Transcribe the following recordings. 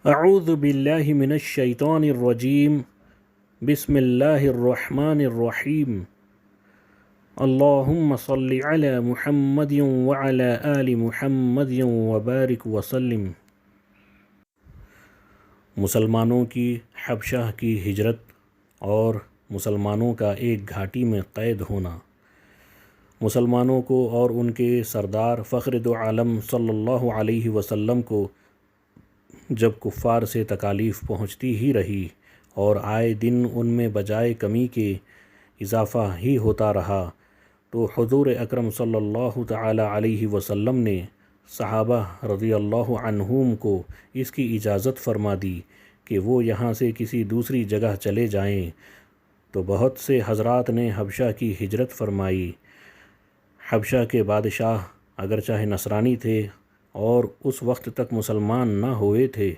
اعوذ باللہ من الشیطان الرجیم بسم اللہ الرحمن الرحیم اللہم صل علی محمد وعلی آل محمد وبارک وسلم۔ مسلمانوں کی حبشہ کی ہجرت اور مسلمانوں کا ایک گھاٹی میں قید ہونا۔ مسلمانوں کو اور ان کے سردار فخر دو عالم صلی اللہ علیہ وسلم کو جب کفار سے تکالیف پہنچتی ہی رہی اور آئے دن ان میں بجائے کمی کے اضافہ ہی ہوتا رہا، تو حضور اکرم صلی اللہ تعالی علیہ وسلم نے صحابہ رضی اللہ عنہم کو اس کی اجازت فرما دی کہ وہ یہاں سے کسی دوسری جگہ چلے جائیں، تو بہت سے حضرات نے حبشہ کی ہجرت فرمائی۔ حبشہ کے بادشاہ اگرچہ نصرانی تھے اور اس وقت تک مسلمان نہ ہوئے تھے،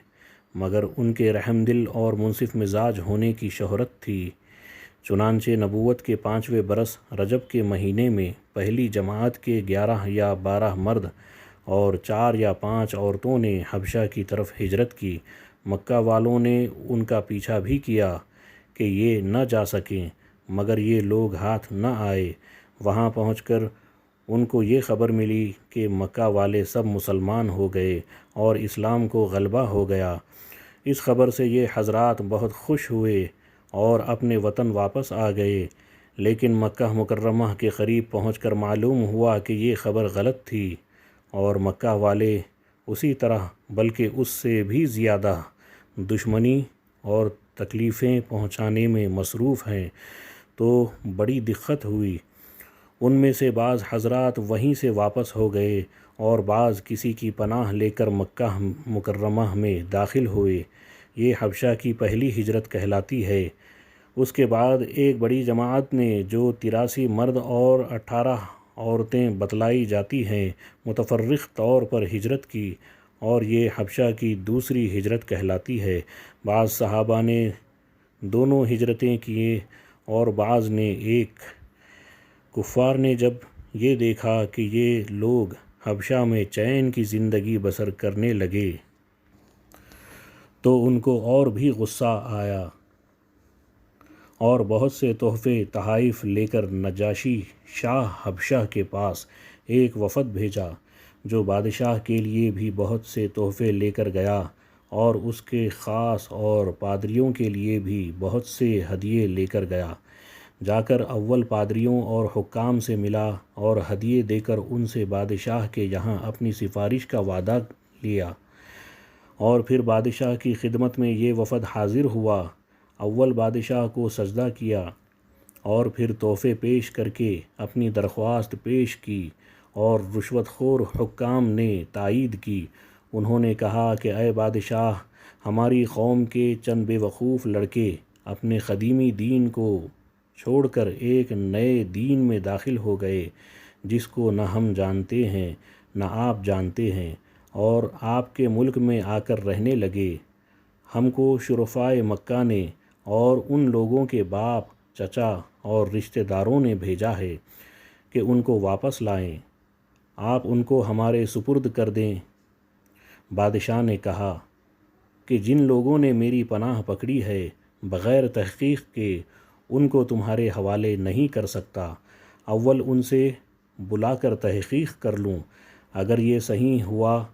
مگر ان کے رحم دل اور منصف مزاج ہونے کی شہرت تھی۔ چنانچہ نبوت کے 5ویں برس رجب کے مہینے میں پہلی جماعت کے 11 یا 12 مرد اور 4 یا 5 عورتوں نے حبشہ کی طرف ہجرت کی۔ مکہ والوں نے ان کا پیچھا بھی کیا کہ یہ نہ جا سکیں، مگر یہ لوگ ہاتھ نہ آئے۔ وہاں پہنچ کر ان کو یہ خبر ملی کہ مکہ والے سب مسلمان ہو گئے اور اسلام کو غلبہ ہو گیا۔ اس خبر سے یہ حضرات بہت خوش ہوئے اور اپنے وطن واپس آ گئے، لیکن مکہ مکرمہ کے قریب پہنچ کر معلوم ہوا کہ یہ خبر غلط تھی اور مکہ والے اسی طرح بلکہ اس سے بھی زیادہ دشمنی اور تکلیفیں پہنچانے میں مصروف ہیں، تو بڑی دقت ہوئی۔ ان میں سے بعض حضرات وہیں سے واپس ہو گئے اور بعض کسی کی پناہ لے کر مکہ مکرمہ میں داخل ہوئے۔ یہ حبشہ کی پہلی ہجرت کہلاتی ہے۔ اس کے بعد ایک بڑی جماعت نے، جو 83 مرد اور 18 عورتیں بتلائی جاتی ہیں، متفرق طور پر ہجرت کی، اور یہ حبشہ کی دوسری ہجرت کہلاتی ہے۔ بعض صحابہ نے دونوں ہجرتیں کیے اور بعض نے ایک۔ کفار نے جب یہ دیکھا کہ یہ لوگ حبشہ میں چین کی زندگی بسر کرنے لگے تو ان کو اور بھی غصہ آیا اور بہت سے تحفے تحائف لے کر نجاشی شاہ حبشہ کے پاس ایک وفد بھیجا، جو بادشاہ کے لیے بھی بہت سے تحفے لے کر گیا اور اس کے خاص اور پادریوں کے لیے بھی بہت سے ہدیے لے کر گیا۔ جا کر اول پادریوں اور حکام سے ملا اور ہدیے دے کر ان سے بادشاہ کے یہاں اپنی سفارش کا وعدہ لیا، اور پھر بادشاہ کی خدمت میں یہ وفد حاضر ہوا۔ اول بادشاہ کو سجدہ کیا اور پھر تحفے پیش کر کے اپنی درخواست پیش کی، اور رشوت خور حکام نے تائید کی۔ انہوں نے کہا کہ اے بادشاہ، ہماری قوم کے چند بے وقوف لڑکے اپنے قدیمی دین کو چھوڑ کر ایک نئے دین میں داخل ہو گئے، جس کو نہ ہم جانتے ہیں نہ آپ جانتے ہیں، اور آپ کے ملک میں آ کر رہنے لگے۔ ہم کو شرفائے مکہ نے اور ان لوگوں کے باپ، چچا اور رشتہ داروں نے بھیجا ہے کہ ان کو واپس لائیں، آپ ان کو ہمارے سپرد کر دیں۔ بادشاہ نے کہا کہ جن لوگوں نے میری پناہ پکڑی ہے، بغیر تحقیق کے ان کو تمہارے حوالے نہیں کر سکتا۔ اول ان سے بلا کر تحقیق کر لوں، اگر یہ صحیح ہوا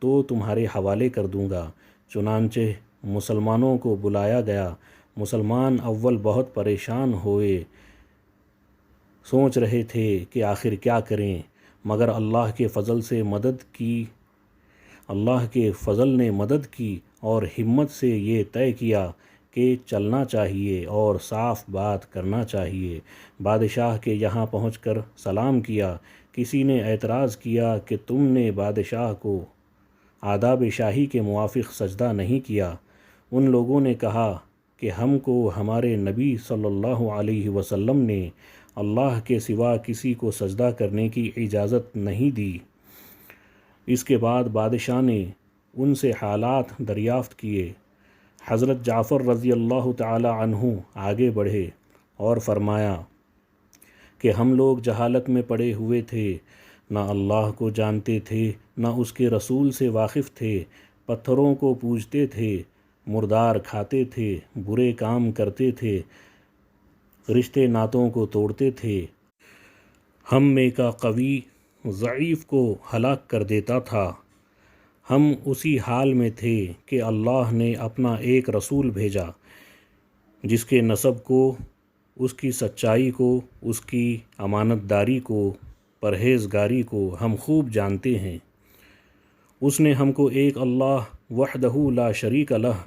تو تمہارے حوالے کر دوں گا۔ چنانچہ مسلمانوں کو بلایا گیا۔ مسلمان اول بہت پریشان ہوئے، سوچ رہے تھے کہ آخر کیا کریں، مگر اللہ کے فضل نے مدد کی اور ہمت سے یہ طے کیا کہ چلنا چاہیے اور صاف بات کرنا چاہیے۔ بادشاہ کے یہاں پہنچ کر سلام کیا۔ کسی نے اعتراض کیا کہ تم نے بادشاہ کو آداب شاہی کے موافق سجدہ نہیں کیا۔ ان لوگوں نے کہا کہ ہم کو ہمارے نبی صلی اللہ علیہ وسلم نے اللہ کے سوا کسی کو سجدہ کرنے کی اجازت نہیں دی۔ اس کے بعد بادشاہ نے ان سے حالات دریافت کیے۔ حضرت جعفر رضی اللہ تعالی عنہ آگے بڑھے اور فرمایا کہ ہم لوگ جہالت میں پڑے ہوئے تھے، نہ اللہ کو جانتے تھے نہ اس کے رسول سے واقف تھے، پتھروں کو پوجتے تھے، مردار کھاتے تھے، برے کام کرتے تھے، رشتے ناتوں کو توڑتے تھے۔ ہم میں کا قوی ضعیف کو ہلاک کر دیتا تھا۔ ہم اسی حال میں تھے کہ اللہ نے اپنا ایک رسول بھیجا، جس کے نسب کو، اس کی سچائی کو، اس کی امانت داری کو، پرہیزگاری کو ہم خوب جانتے ہیں۔ اس نے ہم کو ایک اللہ وحدہ لا شریک لہ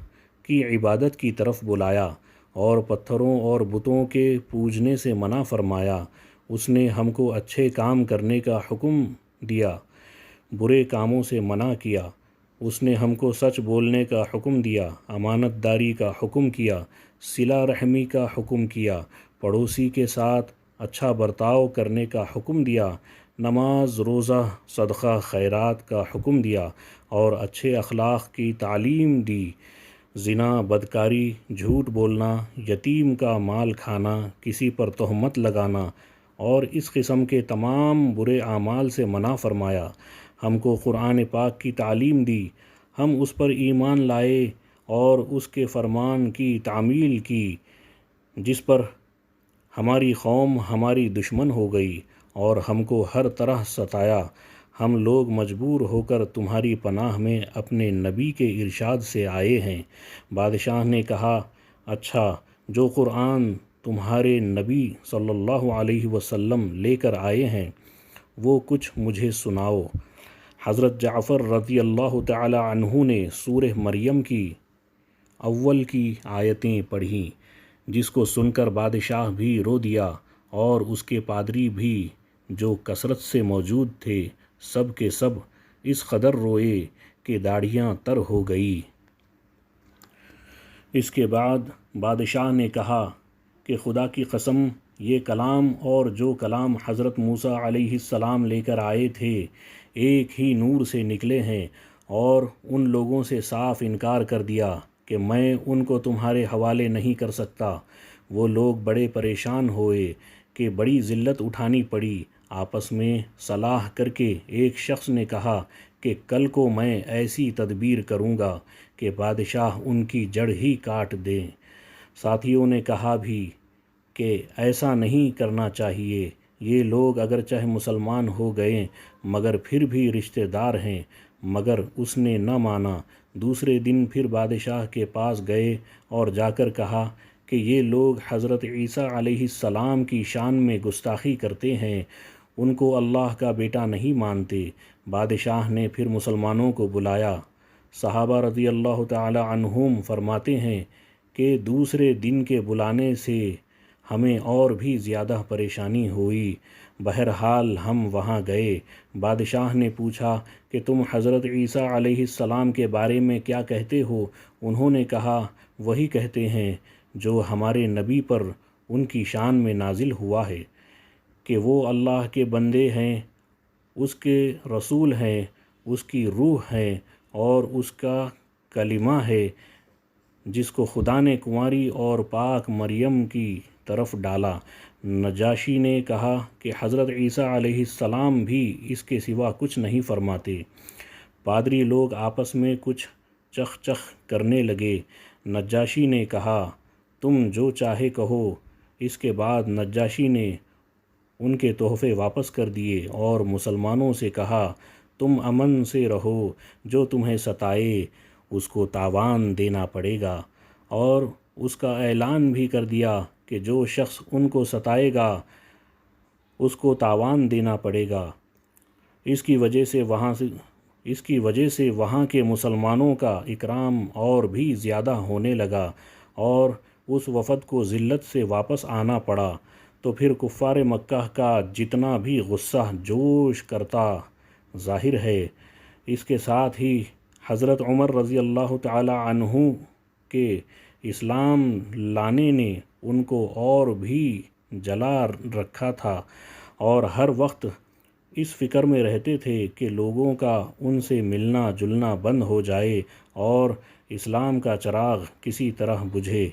کی عبادت کی طرف بلایا اور پتھروں اور بتوں کے پوجنے سے منع فرمایا۔ اس نے ہم کو اچھے کام کرنے کا حکم دیا، برے کاموں سے منع کیا۔ اس نے ہم کو سچ بولنے کا حکم دیا، امانت داری کا حکم کیا، صلہ رحمی کا حکم کیا، پڑوسی کے ساتھ اچھا برتاؤ کرنے کا حکم دیا، نماز، روزہ، صدقہ خیرات کا حکم دیا اور اچھے اخلاق کی تعلیم دی۔ زنا، بدکاری، جھوٹ بولنا، یتیم کا مال کھانا، کسی پر تہمت لگانا اور اس قسم کے تمام برے اعمال سے منع فرمایا۔ ہم کو قرآن پاک کی تعلیم دی، ہم اس پر ایمان لائے اور اس کے فرمان کی تعمیل کی، جس پر ہماری قوم ہماری دشمن ہو گئی اور ہم کو ہر طرح ستایا۔ ہم لوگ مجبور ہو کر تمہاری پناہ میں اپنے نبی کے ارشاد سے آئے ہیں۔ بادشاہ نے کہا، اچھا، جو قرآن تمہارے نبی صلی اللہ علیہ وسلم لے کر آئے ہیں وہ کچھ مجھے سناؤ۔ حضرت جعفر رضی اللہ تعالی عنہ نے سورہ مریم کی اول کی آیتیں پڑھیں، جس کو سن کر بادشاہ بھی رو دیا اور اس کے پادری بھی جو کثرت سے موجود تھے، سب کے سب اس قدر روئے کہ داڑھیاں تر ہو گئی۔ اس کے بعد بادشاہ نے کہا کہ خدا کی قسم، یہ کلام اور جو کلام حضرت موسیٰ علیہ السلام لے کر آئے تھے ایک ہی نور سے نکلے ہیں، اور ان لوگوں سے صاف انکار کر دیا کہ میں ان کو تمہارے حوالے نہیں کر سکتا۔ وہ لوگ بڑے پریشان ہوئے کہ بڑی ذلت اٹھانی پڑی۔ آپس میں صلاح کر کے ایک شخص نے کہا کہ کل کو میں ایسی تدبیر کروں گا کہ بادشاہ ان کی جڑ ہی کاٹ دیں۔ ساتھیوں نے کہا بھی کہ ایسا نہیں کرنا چاہیے، یہ لوگ اگرچہ مسلمان ہو گئے مگر پھر بھی رشتہ دار ہیں، مگر اس نے نہ مانا۔ دوسرے دن پھر بادشاہ کے پاس گئے اور جا کر کہا کہ یہ لوگ حضرت عیسیٰ علیہ السلام کی شان میں گستاخی کرتے ہیں، ان کو اللہ کا بیٹا نہیں مانتے۔ بادشاہ نے پھر مسلمانوں کو بلایا۔ صحابہ رضی اللہ تعالی عنہم فرماتے ہیں کہ دوسرے دن کے بلانے سے ہمیں اور بھی زیادہ پریشانی ہوئی۔ بہرحال ہم وہاں گئے۔ بادشاہ نے پوچھا کہ تم حضرت عیسیٰ علیہ السلام کے بارے میں کیا کہتے ہو؟ انہوں نے کہا، وہی کہتے ہیں جو ہمارے نبی پر ان کی شان میں نازل ہوا ہے کہ وہ اللہ کے بندے ہیں، اس کے رسول ہیں، اس کی روح ہیں اور اس کا کلمہ ہے، جس کو خدا نے کنواری اور پاک مریم کی طرف ڈالا۔ نجاشی نے کہا کہ حضرت عیسیٰ علیہ السلام بھی اس کے سوا کچھ نہیں فرماتے۔ پادری لوگ آپس میں کچھ چخ چخ کرنے لگے۔ نجاشی نے کہا، تم جو چاہے کہو۔ اس کے بعد نجاشی نے ان کے تحفے واپس کر دیے اور مسلمانوں سے کہا، تم امن سے رہو، جو تمہیں ستائے اس کو تاوان دینا پڑے گا، اور اس کا اعلان بھی کر دیا کہ جو شخص ان کو ستائے گا اس کو تاوان دینا پڑے گا۔ اس کی وجہ سے وہاں کے مسلمانوں کا اکرام اور بھی زیادہ ہونے لگا اور اس وفد کو ذلت سے واپس آنا پڑا۔ تو پھر کفار مکہ کا جتنا بھی غصہ جوش کرتا ظاہر ہے۔ اس کے ساتھ ہی حضرت عمر رضی اللہ تعالی عنہ کے اسلام لانے نے ان کو اور بھی جلا رکھا تھا اور ہر وقت اس فکر میں رہتے تھے کہ لوگوں کا ان سے ملنا جلنا بند ہو جائے اور اسلام کا چراغ کسی طرح بجھے۔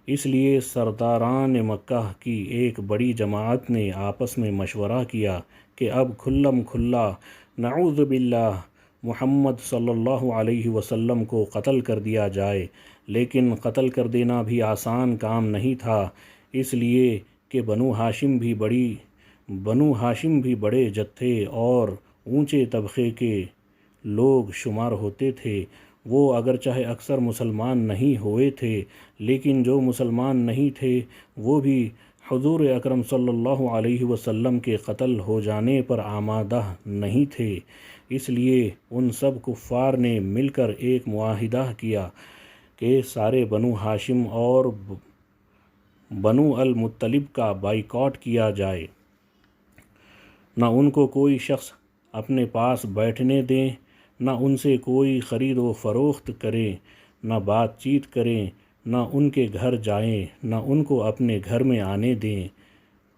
اس لیے سرداران مکہ کی ایک بڑی جماعت نے آپس میں مشورہ کیا کہ اب کھلم کھلا نعوذ باللہ محمد صلی اللہ علیہ وسلم کو قتل کر دیا جائے، لیکن قتل کر دینا بھی آسان کام نہیں تھا، اس لیے کہ بنو ہاشم بھی بڑے جتھے اور اونچے طبقے کے لوگ شمار ہوتے تھے۔ وہ اگرچہ اکثر مسلمان نہیں ہوئے تھے، لیکن جو مسلمان نہیں تھے وہ بھی حضور اکرم صلی اللہ علیہ وسلم کے قتل ہو جانے پر آمادہ نہیں تھے، اس لیے ان سب کفار نے مل کر ایک معاہدہ کیا کہ سارے بنو ہاشم اور بنو المطلب کا بائیکاٹ کیا جائے، نہ ان کو کوئی شخص اپنے پاس بیٹھنے دیں، نہ ان سے کوئی خرید و فروخت کریں، نہ بات چیت کریں، نہ ان کے گھر جائیں، نہ ان کو اپنے گھر میں آنے دیں،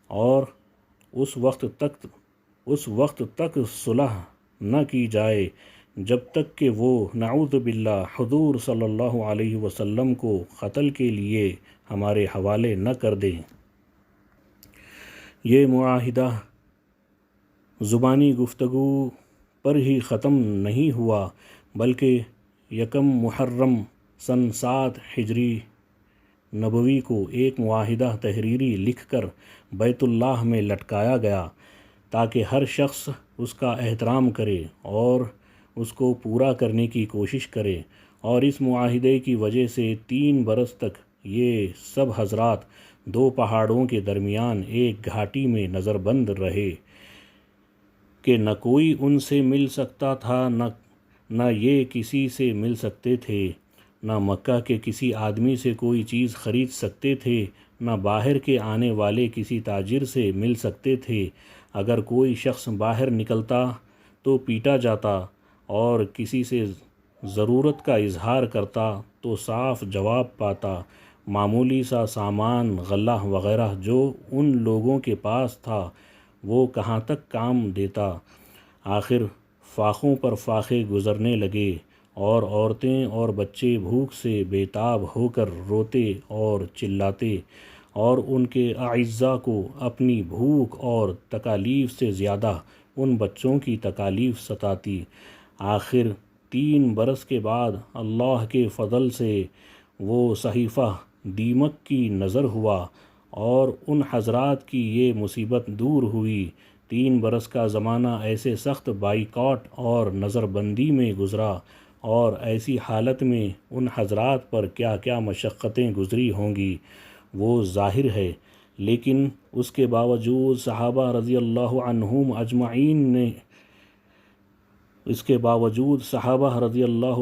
اور اس وقت تک صلح نہ کی جائے جب تک کہ وہ نعوذ باللہ حضور صلی اللہ علیہ وسلم کو قتل کے لیے ہمارے حوالے نہ کر دیں۔ یہ معاہدہ زبانی گفتگو پر ہی ختم نہیں ہوا، بلکہ 1 محرم سن 7 ہجری نبوی کو ایک معاہدہ تحریری لکھ کر بیت اللہ میں لٹکایا گیا تاکہ ہر شخص اس کا احترام کرے اور اس کو پورا کرنے کی کوشش کرے، اور اس معاہدے کی وجہ سے 3 برس تک یہ سب حضرات 2 پہاڑوں کے درمیان ایک گھاٹی میں نظر بند رہے کہ نہ کوئی ان سے مل سکتا تھا، نہ یہ کسی سے مل سکتے تھے، نہ مکہ کے کسی آدمی سے کوئی چیز خرید سکتے تھے، نہ باہر کے آنے والے کسی تاجر سے مل سکتے تھے۔ اگر کوئی شخص باہر نکلتا تو پیٹا جاتا، اور کسی سے ضرورت کا اظہار کرتا تو صاف جواب پاتا۔ معمولی سا سامان، غلہ وغیرہ جو ان لوگوں کے پاس تھا وہ کہاں تک کام دیتا۔ آخر فاقوں پر فاقے گزرنے لگے، اور عورتیں اور بچے بھوک سے بے تاب ہو کر روتے اور چلاتے، اور ان کے اعزاء کو اپنی بھوک اور تکالیف سے زیادہ ان بچوں کی تکالیف ستاتی۔ آخر 3 برس کے بعد اللہ کے فضل سے وہ صحیفہ دیمک کی نظر ہوا اور ان حضرات کی یہ مصیبت دور ہوئی۔ 3 برس کا زمانہ ایسے سخت بائیکاٹ اور نظر بندی میں گزرا، اور ایسی حالت میں ان حضرات پر کیا کیا مشقتیں گزری ہوں گی وہ ظاہر ہے، لیکن اس کے باوجود صحابہ رضی اللہ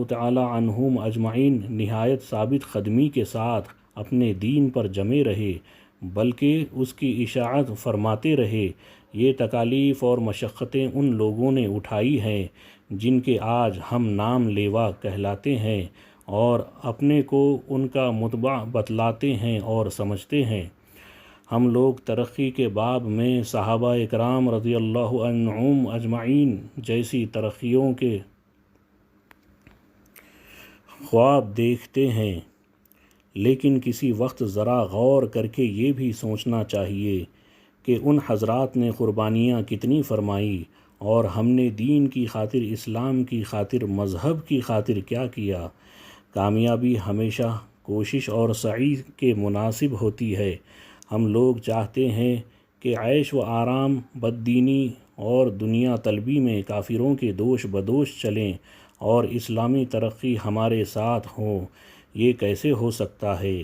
تعالی عنہم اجمعین نہایت ثابت قدمی کے ساتھ اپنے دین پر جمے رہے، بلکہ اس کی اشاعت فرماتے رہے۔ یہ تکالیف اور مشقتیں ان لوگوں نے اٹھائی ہیں جن کے آج ہم نام لیوا کہلاتے ہیں، اور اپنے کو ان کا متبع بتلاتے ہیں اور سمجھتے ہیں۔ ہم لوگ ترقی کے باب میں صحابہ اکرام رضی اللہ عنہم اجمعین جیسی ترقیوں کے خواب دیکھتے ہیں، لیکن کسی وقت ذرا غور کر کے یہ بھی سوچنا چاہیے کہ ان حضرات نے قربانیاں کتنی فرمائی، اور ہم نے دین کی خاطر، اسلام کی خاطر، مذہب کی خاطر کیا کیا۔ کامیابی ہمیشہ کوشش اور سعی کے مناسب ہوتی ہے۔ ہم لوگ چاہتے ہیں کہ عیش و آرام، بددینی اور دنیا طلبی میں کافروں کے دوش بدوش چلیں اور اسلامی ترقی ہمارے ساتھ ہوں، یہ کیسے ہو سکتا ہے؟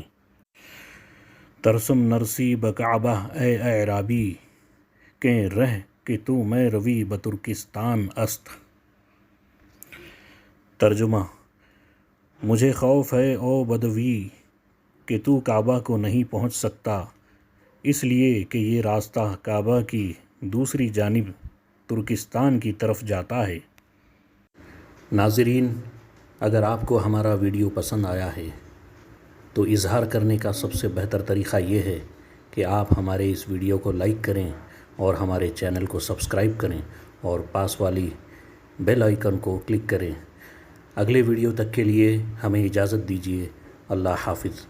ترسم نرسی بکعبہ اے اعرابی، کیں رہ کہ تو میں روی بترکستان است۔ ترجمہ: مجھے خوف ہے او بدوی کہ تو کعبہ کو نہیں پہنچ سکتا، اس لیے کہ یہ راستہ کعبہ کی دوسری جانب ترکستان کی طرف جاتا ہے۔ ناظرین، اگر آپ کو ہمارا ویڈیو پسند آیا ہے تو اظہار کرنے کا سب سے بہتر طریقہ یہ ہے کہ آپ ہمارے اس ویڈیو کو لائک کریں اور ہمارے چینل کو سبسکرائب کریں اور پاس والی بیل آئیکن کو کلک کریں۔ اگلے ویڈیو تک کے لیے ہمیں اجازت دیجیے۔ اللہ حافظ۔